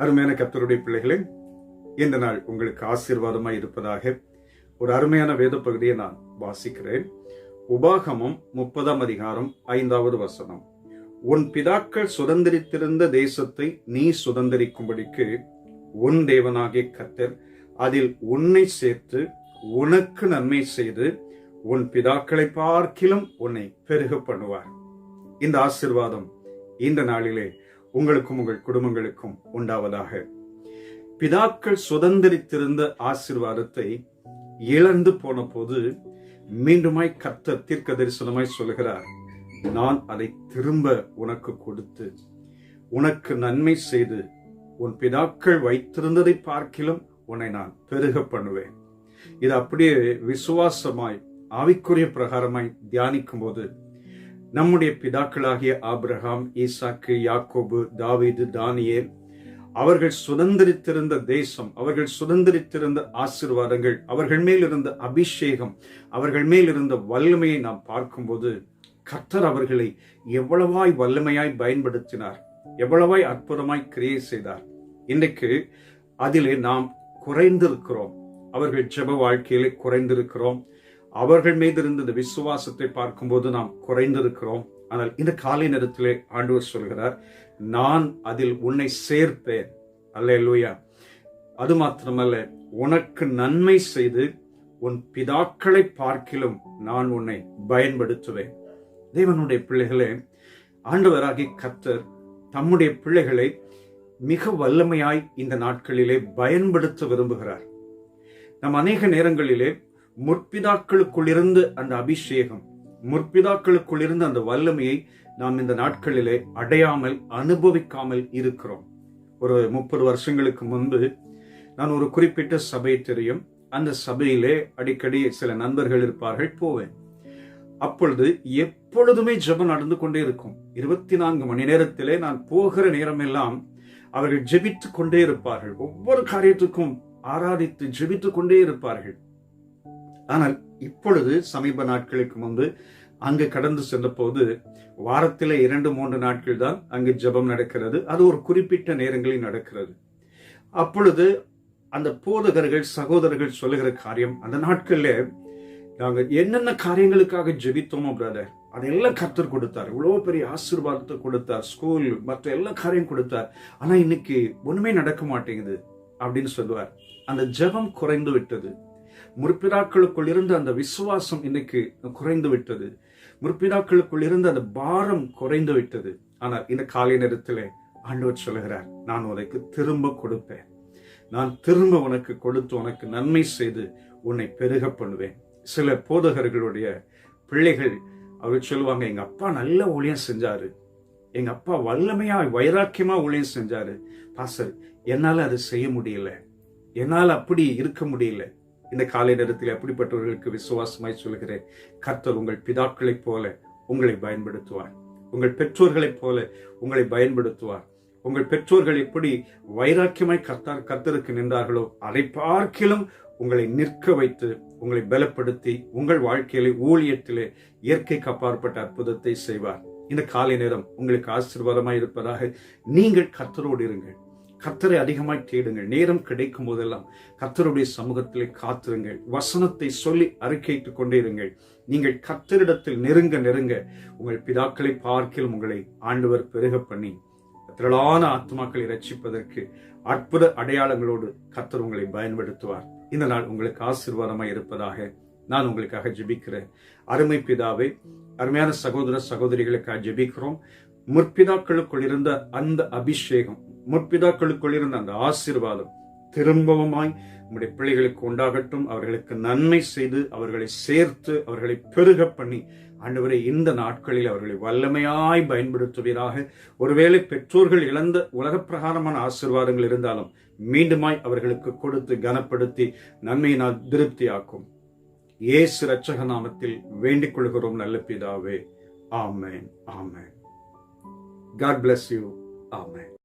அருமையான கர்த்தருடைய பிள்ளைகளே, இந்த நாள் உங்களுக்கு ஆசீர்வாதமாய் இருப்பதாக ஒரு அருமையான வேத பகுதியை நான் வாசிக்கிறேன். உபாகமம் 30ஆம் அதிகாரம் 5வது வசனம். உன் பிதாக்கள் சுதந்திரித்திருந்த தேசத்தை நீ சுதந்திரிக்கும்படிக்கு உன் தேவனாகிய கர்த்தர் அதில் உன்னை சேர்த்து உனக்கு நன்மை செய்து உன் பிதாக்களை பார்க்கிலும் உன்னை பெருக பண்ணுவார். இந்த ஆசீர்வாதம் இந்த நாளிலே உங்களுக்கும் உங்கள் குடும்பங்களுக்கும் உண்டாவதாக. பிதாக்கள் சுதந்திரித்திருந்த ஆசீர்வாதத்தை இழந்து போன போது மீண்டுமாய் கர்த்தர் தீர்க்க தரிசனமாய் சொல்கிறார், நான் அதை திரும்ப உனக்கு கொடுத்து உனக்கு நன்மை செய்து உன் பிதாக்கள் வைத்திருந்ததை பார்க்கிலும் உன்னை நான் பெருக பண்ணுவேன். இது அப்படியே விசுவாசமாய் ஆவிக்குரிய பிரகாரமாய் தியானிக்கும் போது நம்முடைய பிதாக்களாகிய ஆபிரகாம், ஈசாக்கு, யாக்கோபு, தாவீது, தானியேல் அவர்கள் சுதந்திரித்திருந்த தேசம், அவர்கள் சுதந்திரித்திருந்த ஆசீர்வாதங்கள், அவர்கள் மேல் இருந்த அபிஷேகம், அவர்கள் மேல் இருந்த வல்லமையை நாம் பார்க்கும்போது கர்த்தர் அவர்களை எவ்வளவாய் வல்லமையாய் பயன்படுத்தினார், எவ்வளவாய் அற்புதமாய் கிரியை செய்தார். இன்றைக்கு அதிலே நாம் குறைந்திருக்கிறோம். அவர்கள் ஜெப வாழ்க்கையிலே குறைந்திருக்கிறோம். அவர்கள் மீது இருந்த இந்த விசுவாசத்தை பார்க்கும்போது நாம் குறைந்திருக்கிறோம். ஆனால் இந்த காலை நேரத்திலே ஆண்டவர் சொல்கிறார், நான் அதில் உன்னை சேர்ப்பேன். அல்லேலூயா. அது மாத்திரமல்ல, உனக்கு நன்மை செய்து உன் பிதாக்களை பார்க்கிலும் நான் உன்னை பயன்படுத்துவேன். தேவனுடைய பிள்ளைகளே, ஆண்டவராகிய கர்த்தர் தம்முடைய பிள்ளைகளை மிக வல்லமையாய் இந்த நாட்களிலே பயன்படுத்த விரும்புகிறார். நம் அநேக நேரங்களிலே முற்பிதாக்களுக்குள் இருந்த அந்த அபிஷேகம், முற்பிதாக்களுக்குள் இருந்த அந்த வல்லமையை நாம் இந்த நாட்களிலே அடையாமல் அனுபவிக்காமல் இருக்கிறோம். ஒரு 30 வருஷங்களுக்கு முன்பு நான் ஒரு குறிப்பிட்ட சபை தெரியும். அந்த சபையிலே அடிக்கடி சில நண்பர்கள் இருப்பார்கள், போவேன். அப்பொழுது எப்பொழுதுமே ஜெபம் நடந்து கொண்டே இருக்கும். 24 மணி நேரத்திலே நான் போகிற நேரமெல்லாம் அவர்கள் ஜெபித்துக் கொண்டே இருப்பார்கள். ஒவ்வொரு காரியத்துக்கும் ஆராதித்து ஜெபித்துக் கொண்டே இருப்பார்கள். ஆனால் இப்பொழுது சமீப நாட்களுக்கு முன்பு அங்கு கடந்து சென்ற போது வாரத்திலே 2-3 நாட்கள் தான் அங்கு ஜெபம் நடக்கிறது. அது ஒரு குறிப்பிட்ட நேரங்களில் நடக்கிறது. அப்பொழுது அந்த போதகர்கள், சகோதரர்கள் சொல்லுகிற காரியம், அந்த நாட்கள்ல நாங்கள் என்னென்ன காரியங்களுக்காக ஜெபித்தோமோ பிரதர், அதெல்லாம் கர்த்தர் கொடுத்தார். இவ்வளவு பெரிய ஆசீர்வாதத்தை கொடுத்தார், ஸ்கூல் மற்ற எல்லா காரியம் கொடுத்தார். ஆனா இன்னைக்கு ஒண்ணுமே நடக்க மாட்டேங்குது அப்படின்னு சொல்லுவார். அந்த ஜெபம் குறைந்து விட்டது. முற்பிதாக்களுக்குள் இருந்த அந்த விசுவாசம் இன்னைக்கு குறைந்து விட்டது. முற்பிதாக்களுக்குள் இருந்த அந்த பாரம் குறைந்து விட்டது. ஆனால் இந்த காலை நேரத்திலே ஆண்டவர் சொல்லுகிறார், நான் உனக்கு திரும்ப கொடுப்பேன். நான் திரும்ப உனக்கு கொடுத்து உனக்கு நன்மை செய்து உன்னை பெருக பண்ணுவேன். சில போதகர்களுடைய பிள்ளைகள் அவர் சொல்லுவாங்க, எங்க அப்பா நல்ல ஊழியம் செஞ்சாரு, எங்க அப்பா வல்லமையா வைராக்கியமா ஊழியம் செஞ்சாரு பாஸ்டர், என்னால அதை செய்ய முடியல, என்னால் அப்படி இருக்க முடியல. இந்த காலை நேரத்தில் அப்படிப்பட்டவர்களுக்கு விசுவாசமாய் சொல்கிறேன், கர்த்தர் உங்கள் பிதாக்களைப் போல உங்களை பயன்படுத்துவார். உங்கள் பெற்றோர்களைப் போல உங்களை பயன்படுத்துவார். உங்கள் பெற்றோர்கள் எப்படி வைராக்கியமாய் கர்த்தருக்கு நின்றார்களோ அதை பார்க்கிலும் உங்களை நிற்க வைத்து உங்களை பலப்படுத்தி உங்கள் வாழ்க்கையிலே ஊழியத்திலே இயற்கைக்கு அப்பாற்பட்ட அற்புதத்தை செய்வார். இந்த காலை நேரம் உங்களுக்கு ஆசீர்வாதமாய் இருப்பதாக. நீங்கள் கர்த்தரோடு இருங்கள். கர்த்தரை அதிகமாய் தேடுங்கள். நேரம் கிடைக்கும் போதெல்லாம் கர்த்தருடைய சமூகத்திலே காத்திருங்கள். வசனத்தை சொல்லி அறிக்கையிட்டுக் கொண்டே இருங்கள். நீங்கள் கர்த்தரிடத்தில் நெருங்க நெருங்க உங்கள் பிதாக்களை பார்க்கிலும் உங்களை ஆண்டவர் பெருக பண்ணி திரளான ஆத்மாக்களை ரட்சிப்பதற்கு அற்புத அடையாளங்களோடு கர்த்தர் உங்களை பயன்படுத்துவார். இந்த நாள் உங்களுக்கு ஆசீர்வாதமாய் இருப்பதாக நான் உங்களுக்காக ஜெபிக்கிறேன். அருமை பிதாவே, அருமையான சகோதர சகோதரிகளுக்காக ஜெபிக்கிறோம். முற்பிதாக்களுக்குள் இருந்த அந்த அபிஷேகம், முற்பிதாக்களுக்குள் இருந்த அந்த ஆசீர்வாதம் திரும்பவுமாய் நம்முடைய பிள்ளைகளுக்கு உண்டாகட்டும். அவர்களுக்கு நன்மை செய்து அவர்களை சேர்த்து அவர்களை பெருக பண்ணி ஆண்டவரே இந்த நாட்களில் அவர்களை வல்லமையாய் பயன்படுத்துவீராக. ஒருவேளை பெற்றோர்கள் இழந்த உலக பிரகாரமான ஆசீர்வாதங்கள் இருந்தாலும் மீண்டுமாய் அவர்களுக்கு கொடுத்து கனப்படுத்தி நன்மையினால் திருப்தியாக்கும். இயேசு இரட்சக நாமத்தில் வேண்டிக் கொள்கிறோம் நல்ல பிதாவே. ஆமென், ஆமென். God bless you. Amen.